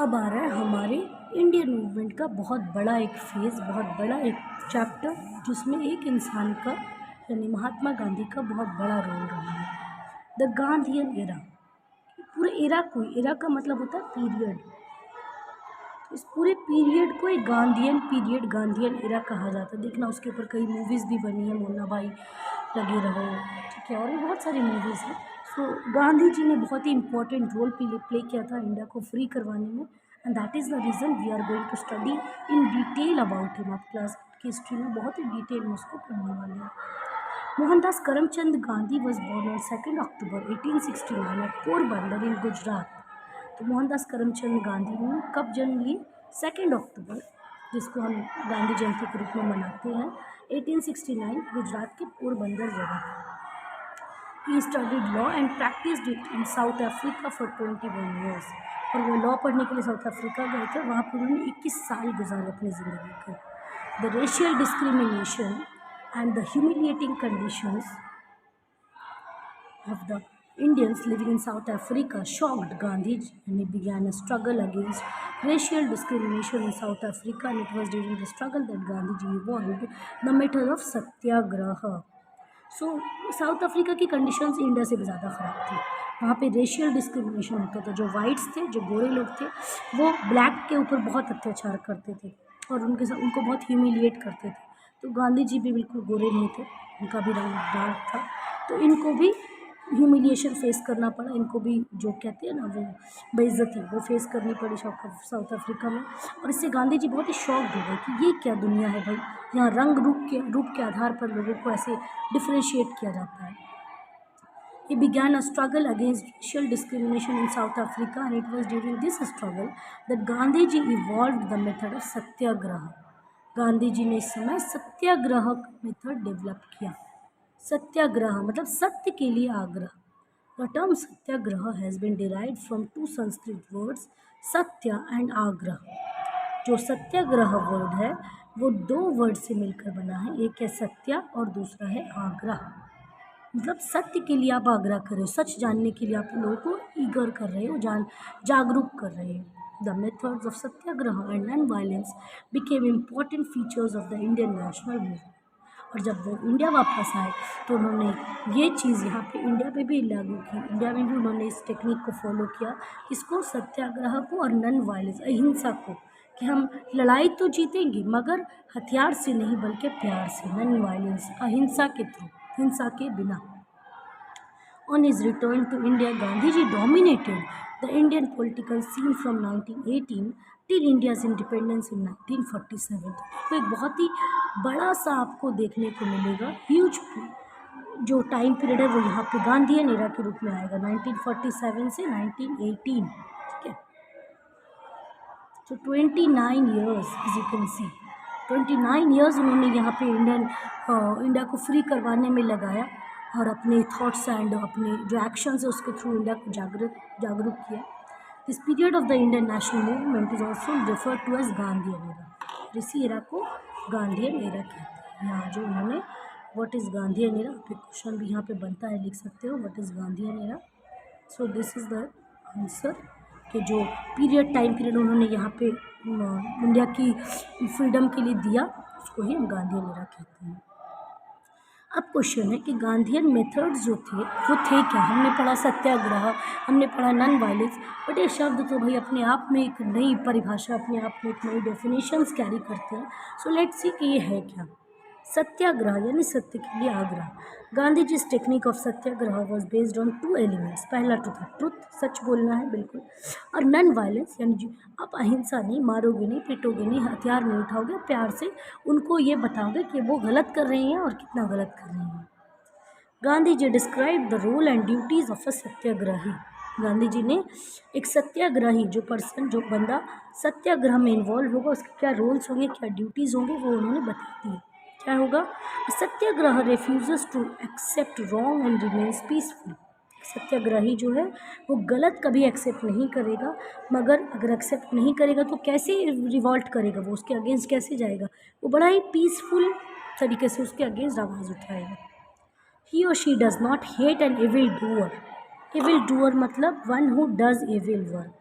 अब आ रहा है हमारे इंडियन मूवमेंट का बहुत बड़ा एक फेज़, बहुत बड़ा एक चैप्टर, जिसमें एक इंसान का यानी महात्मा गांधी का बहुत बड़ा रोल रहा है। The Gandhian era. पूरे एरा का मतलब होता है पीरियड। इस पूरे पीरियड को एक गांधीयन एरा कहा जाता है। देखना उसके ऊपर कई मूवीज़ भी बनी है, मुन्ना भाई लगे रहो, ठीक है, और भी बहुत सारी मूवीज़ हैं। सो गांधी जी ने बहुत ही इंपॉर्टेंट रोल प्ले किया था इंडिया को फ्री करवाने में, and that is the reason we are going to study in detail about him. आप क्लास की हिस्ट्री में बहुत ही डिटेल में उसको पढ़ने वाले हैं। Mohandas Karamchand Gandhi was born on 2 October 1869 at Porbandar in Gujarat. तो मोहनदास करमचंद गांधी ने कब जन्म लिए? 2 अक्टूबर, जिसको हम गांधी जयंती के रूप में मनाते हैं, 1869, गुजरात के पोरबंदर जगह पर। He studied law and practised it in south Africa for 21 years. और वो लॉ पढ़ने के लिए साउथ अफ्रीका गए थे, वहाँ पर उन्होंने 21 साल गुजारे अपनी ज़िंदगी के। The racial discrimination and the humiliating conditions of the Indians living in South Africa shocked Gandhi, and he began a struggle against racial discrimination in South Africa, and it was during the struggle that Gandhi evolved the method of satyagraha. So south Africa की conditions India से भी ज़्यादा ख़राब थी। वहाँ पे racial discrimination होता था। जो वाइट्स थे, जो गोरे लोग थे, वो ब्लैक के ऊपर बहुत अत्याचार करते थे और उनको बहुत ह्यूमिलिएट करते थे। तो गांधी जी भी बिल्कुल गोरे नहीं थे, उनका भी रंग डार्क था, तो इनको भी ह्यूमिलिएशन फेस करना पड़ा। इनको भी जो कहते हैं ना, वो बेइज्जती, वो फेस करनी पड़ी साउथ अफ्रीका में। और इससे गांधी जी बहुत ही शॉक्ड हो गए कि ये क्या दुनिया है भाई, यहाँ रंग रूप के आधार पर लोगों को ऐसे डिफ्रेंशिएट किया जाता है। He began a struggle against racial discrimination in South Africa, and it was during this struggle that Gandhi ji evolved the method of satyagraha. Gandhi ji ने इस समय सत्याग्रह का मेथड डेवलप किया। सत्याग्रह मतलब सत्य के लिए आग्रह। The term Satyagraha has been derived from 2 Sanskrit words, सत्य and आग्रह। जो सत्याग्रह वर्ड है वो 2 वर्ड से मिलकर बना है, एक है सत्य और दूसरा है आग्रह। मतलब सत्य के लिए आप आग्रह कर रहे हो, सच जानने के लिए आप लोगों को ईगर कर रहे हो, जागरूक कर रहे हो। The methods of Satyagraha and non violence became important features of the Indian national movement. और जब वो इंडिया वापस आए तो उन्होंने ये चीज़ यहाँ पे इंडिया पे भी लागू की। इंडिया में भी उन्होंने इस टेक्निक को फॉलो किया, इसको सत्याग्रह को और नॉन वायलेंस अहिंसा को, कि हम लड़ाई तो जीतेंगे मगर हथियार से नहीं बल्कि प्यार से, नॉन वायलेंस, अहिंसा के थ्रू, हिंसा के बिना। On his return to India, Gandhiji dominated the Indian political scene from 1918 till India's independence in 1947. तो एक बहुत ही बड़ा सा आपको देखने को मिलेगा, ह्यूज जो टाइम पीरियड है वो यहाँ पे गांधीयन एरा के रूप में आएगा, 1947 से 1918, ठीक है। तो 29 years, as you can see, 29 years उन्होंने यहाँ पे इंडिया को फ्री करवाने में लगाया और अपने थॉट्स एंड अपने जो एक्शंस है उसके थ्रू इंडिया को जागरूक किया। This period of the Indian national movement is also referred to as Gandhian era. इसी एरा को गांधीयन एरा कहते हैं। यहाँ जो उन्होंने what is Gandhian era, question भी यहाँ पे बनता है, लिख सकते हो what is Gandhian era. So this is the answer कि जो टाइम पीरियड उन्होंने यहाँ पे इंडिया की फ्रीडम के लिए दिया, उसको ही हम गांधीयन एरा कहते हैं। अब क्वेश्चन है कि गांधीयन मेथड्स जो थे वो थे क्या? हमने पढ़ा सत्याग्रह, हमने पढ़ा नॉन वायलेंस, बट ये शब्द तो भाई अपने आप में एक नई परिभाषा, अपने आप में एक नई डेफिनेशंस कैरी करते हैं। सो लेट्स सी कि ये है क्या। सत्याग्रह यानी सत्य के लिए आग्रह। Gandhi ji technique of satyagraha was based on 2 elements. पहला ट्रुथ, सच बोलना है बिल्कुल, और नॉन वायलेंस यानी आप अहिंसा नहीं, मारोगे नहीं, पीटोगे नहीं, हथियार नहीं उठाओगे, प्यार से उनको ये बताओगे कि वो गलत कर रहे हैं और कितना गलत कर रहे हैं। Gandhi ji describe the role and duties of a satyagrahi. Gandhi जी ने एक सत्याग्रही, जो बंदा सत्याग्रह में इन्वॉल्व होगा, उसके क्या रोल्स होंगे, क्या ड्यूटीज़ होंगे, वो उन्होंने बता दी। क्या होगा? Satyagraha refuses to accept wrong and remains peaceful. Satyagrahi जो है वो गलत कभी एक्सेप्ट नहीं करेगा, मगर अगर एक्सेप्ट नहीं करेगा तो कैसे रिवॉल्ट करेगा, वो उसके अगेंस्ट कैसे जाएगा, वो बड़ा ही पीसफुल तरीके से उसके अगेंस्ट आवाज़ उठाएगा। ही और she does not hate an evil doer. Evil doer मतलब one who does evil work.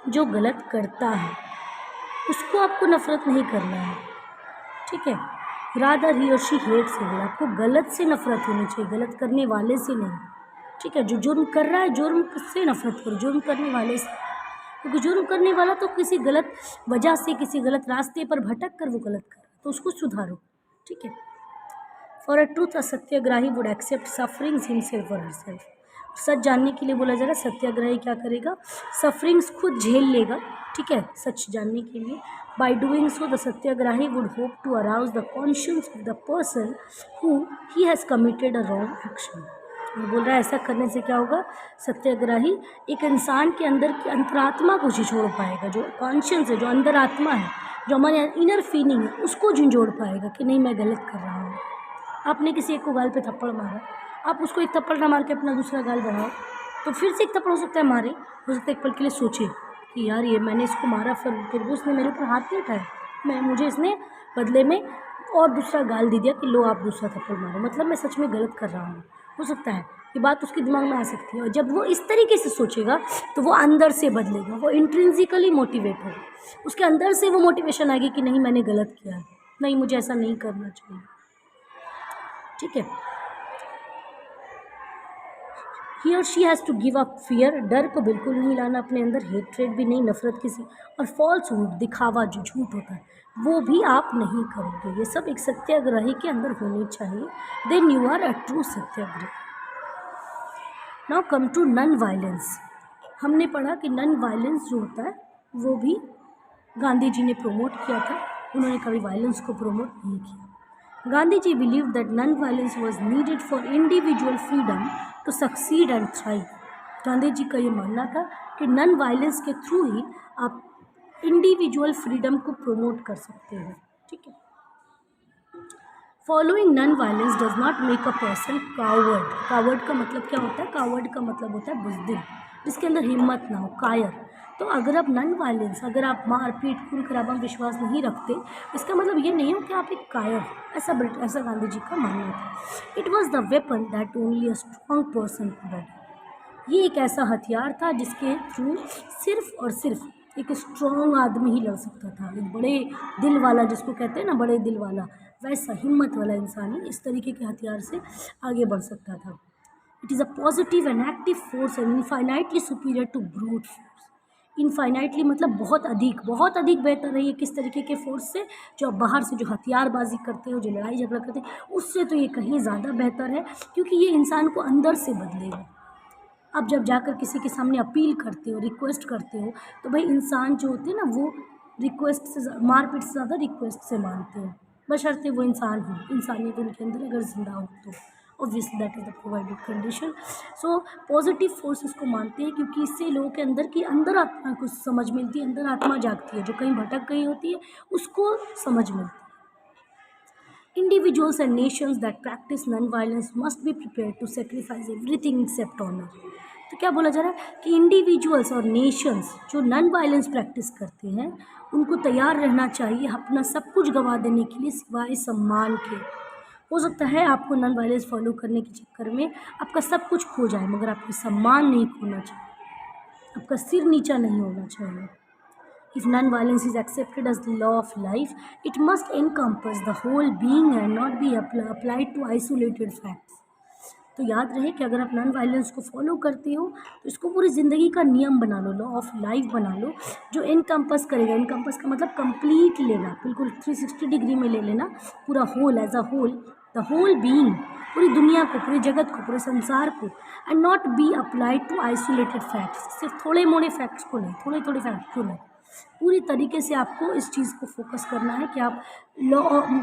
जो गलत करता है उसको आपको नफ़रत नहीं करना है, ठीक है। रादर ही और शी हेट्स इविल, आपको गलत से नफ़रत होनी चाहिए, गलत करने वाले से नहीं, ठीक है। जो जुर्म कर रहा है जुर्म से नफ़रत करो, जुर्म करने वाले से, क्योंकि जुर्म करने वाला तो किसी गलत वजह से किसी गलत रास्ते पर भटक कर वो गलत कर, तो उसको सुधारो, ठीक है। For a truth a satyagrahi would accept sufferings himself और हरसेल्फ, सच जानने के लिए बोला जा रहा है सत्याग्रही क्या करेगा, सफरिंग्स खुद झेल लेगा, ठीक है, सच जानने के लिए। By doing so the satyagrahi would hope to arouse the conscious of the person who he has committed a wrong action. बोल रहा है ऐसा करने से क्या होगा, सत्याग्रही एक इंसान के अंदर की अंतरात्मा को झिझोड़ पाएगा, जो कॉन्शियस है, जो अंदर आत्मा है, जो हमारे इनर फीलिंग है, उसको झिझोड़ पाएगा कि नहीं मैं गलत कर रहा हूँ। आपने किसी एक को गाल पे थप्पड़ मारा, आप उसको एक थप्पड़ ना मार के अपना दूसरा गाल बढ़ाओ, तो फिर से एक थप्पड़ हो सकता है मारे, हो सकता है एक पल के लिए सोचे कि यार ये मैंने इसको मारा, फिर भी उसने मेरे ऊपर हाथ नहीं उठाया, मुझे इसने बदले में और दूसरा गाल दे दिया कि लो आप दूसरा थप्पड़ मारो, मतलब मैं सच में गलत कर रहा हूँ। हो सकता है ये बात उसके दिमाग में आ सकती है, और जब वो इस तरीके से सोचेगा तो वो अंदर से बदलेगा, वो इंट्रिंसिकली मोटिवेट होगा, उसके अंदर से वो मोटिवेशन आएगी कि नहीं मैंने गलत किया है, नहीं मुझे ऐसा नहीं करना चाहिए, ठीक है। ही और she has to give up fear, डर को बिल्कुल नहीं लाना अपने अंदर, हेट्रेड भी नहीं, नफरत किसी, और फॉल्स हुड, दिखावा जो झूठ होता है वो भी आप नहीं करोगे। ये सब एक सत्याग्रही के अंदर होनी चाहिए, then you are a true satyagrahi. Now come to non violence. हमने पढ़ा कि नन वायलेंस जो होता है वो भी गांधी जी ने प्रमोट किया था, उन्होंने कभी वायलेंस को प्रमोट नहीं किया। Gandhi ji believed that non-violence was needed for individual freedom to succeed and thrive. Gandhi ji का ये मानना था कि नन वायलेंस के थ्रू ही आप इंडिविजुअल फ्रीडम को प्रमोट कर सकते हैं, ठीक है। Following non violence does not make a person coward. Coward का मतलब क्या होता है, कावर्ड का मतलब होता है बुज़दिल, जिसके अंदर हिम्मत ना हो, कायर। तो अगर आप नन वायलेंस, अगर आप मारपीट खून खराबा में विश्वास नहीं रखते, इसका मतलब ये नहीं हो कि आप एक कायर, ऐसा गांधी जी का मानना था। It was the weapon that only a strong person could. ये एक ऐसा हथियार था जिसके थ्रू सिर्फ और सिर्फ एक स्ट्रॉन्ग आदमी ही लड़ सकता था, एक बड़े दिल वाला, जिसको कहते हैं ना बड़े दिल वाला, वैसा हिम्मत वाला इंसान ही इस तरीके के हथियार से आगे बढ़ सकता था। It is a positive and active force and infinitely superior to brute force. Infinitely मतलब बहुत अधिक बेहतर है ये किस तरीके के फोर्स से, जो बाहर से जो हथियारबाजी करते हो, जो लड़ाई झगड़ा करते हैं, उससे तो ये कहीं ज़्यादा बेहतर है, क्योंकि ये इंसान को अंदर से बदलेगा। अब जब जाकर किसी के सामने अपील करते हो, रिक्वेस्ट करते हो, तो भाई इंसान जो होते हैं ना वो रिक्वेस्ट से, मारपीट से ज़्यादा रिक्वेस्ट से मानते हो, बशर्ते वो इंसान हो, इंसानियत उनके अंदर अगर जिंदा हो तो। Obviously that is the provided condition. So positive force इसको मानते हैं, क्योंकि इससे लोगों के अंदर की अंदर आत्मा को समझ मिलती है, अंदर आत्मा जागती है, जो कहीं भटक गई होती है उसको समझ मिलती है। Individuals and nations that practice non-violence must be prepared to sacrifice everything except honor. तो क्या बोला जा रहा है कि इंडिविजुअल्स और नेशंस जो नॉन वायलेंस प्रैक्टिस करते हैं उनको तैयार रहना चाहिए अपना सब कुछ गंवा देने के लिए सिवाय सम्मान के। हो सकता है आपको नॉन वायलेंस फॉलो करने के चक्कर में आपका सब कुछ खो जाए, मगर आपका सम्मान नहीं खोना चाहिए, आपका सिर नीचा नहीं होना चाहिए। If non-violence is accepted as the law of life, it must encompass the whole being and not be applied to isolated facts. तो याद रहे कि अगर आप नॉन वायलेंस को फॉलो करते हो तो इसको पूरी ज़िंदगी का नियम बना लो, लॉ ऑफ लाइफ बना लो, जो इनकम्पस करेगा। इनकम्पस का मतलब कंप्लीट लेना, बिल्कुल 360 डिग्री में ले लेना, पूरा whole, as a whole, the whole being, पूरी दुनिया को, पूरे जगत को, पूरे संसार को, and not be applied to isolated facts. सिर्फ थोड़े मोड़े फैक्ट्स को नहीं, थोड़े थोड़े फैक्ट्स को नहीं, पूरी तरीके से आपको इस चीज़ को फोकस करना है कि आप लॉ,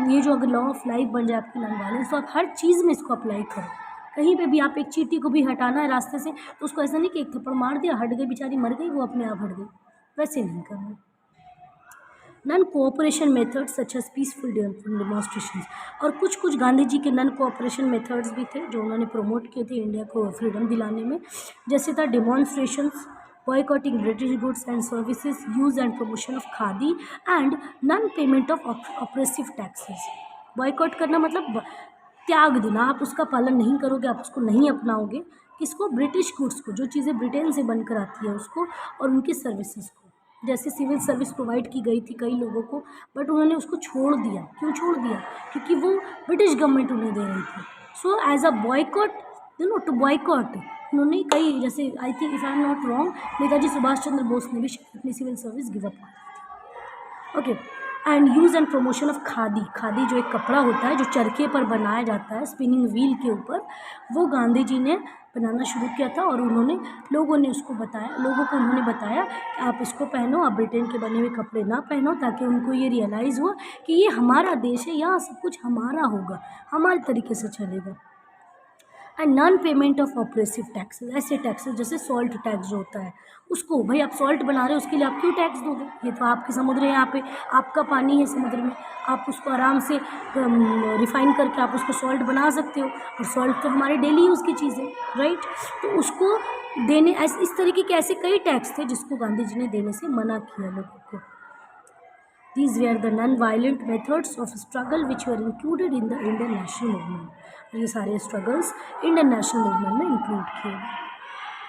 ये जो अगर लॉ ऑफ लाइफ बन जाए आपकी नॉन वायलेंस, तो आप हर चीज़ में इसको अप्लाई करो। कहीं पे भी आप एक चींटी को भी हटाना है रास्ते से तो उसको ऐसा नहीं कि एक थप्पड़ मार दिया, हट गई, बेचारी मर गई, वो अपने आप हट गई, वैसे नहीं करना। Non cooperation methods such as peaceful demonstrations, और कुछ गांधी जी के नॉन कोऑपरेशन मेथड्स भी थे जो उन्होंने प्रमोट किए थे इंडिया को फ्रीडम दिलाने में, जैसे था demonstrations, boycotting British goods and services, use and promotion of khadi, and non-payment of oppressive taxes. Boycott करना मतलब त्याग देना, आप उसका पालन नहीं करोगे, आप उसको नहीं अपनाओगे, किसको, ब्रिटिश गुड्स को, जो चीज़ें ब्रिटेन से बनकर आती है उसको, और उनकी सर्विसेज को, जैसे सिविल सर्विस प्रोवाइड की गई थी कई लोगों को, बट उन्होंने उसको छोड़ दिया। क्यों छोड़ दिया? क्योंकि वो ब्रिटिश गवर्नमेंट उन्हें दे रही थी। So as a boycott, to boycott, उन्होंने कई, जैसे I think if I am not wrong, Netaji Subhash Chandra Bose ने भी अपनी सिविल सर्विस गिव अप कर दी थी। Okay. And use and promotion of khadi. Khadi जो एक कपड़ा होता है जो चरखे पर बनाया जाता है, स्पिनिंग व्हील के ऊपर, वो गांधी जी ने बनाना शुरू किया था। और उन्होंने लोगों को उन्होंने बताया कि आप इसको पहनो, आप ब्रिटेन के बने हुए कपड़े ना पहनो, ताकि उनको ये रियलाइज़ हुआ कि ये हमारा देश है, यहाँ सब कुछ हमारा होगा, हमारे तरीके से चलेगा। And non payment of oppressive taxes. ऐसे टैक्सेस जैसे सॉल्ट टैक्स जो होता है, उसको भाई आप सॉल्ट बना रहे हो, उसके लिए आप क्यों टैक्स दोगे? ये तो आपके समुद्र है, यहाँ पे आपका पानी है समुद्र में, आप उसको आराम से रिफ़ाइन करके आप उसको सॉल्ट बना सकते हो। और सॉल्ट तो हमारे डेली यूज़ की चीज़ है, राइट? तो उसको देने, इस तरीके के ऐसे कई टैक्स थे जिसको गांधी जी ने देने से मना किया लोगों को। These were the non-violent methods of struggle which were included in the Indian national movement. ये सारे struggles Indian national movement में include किए गए।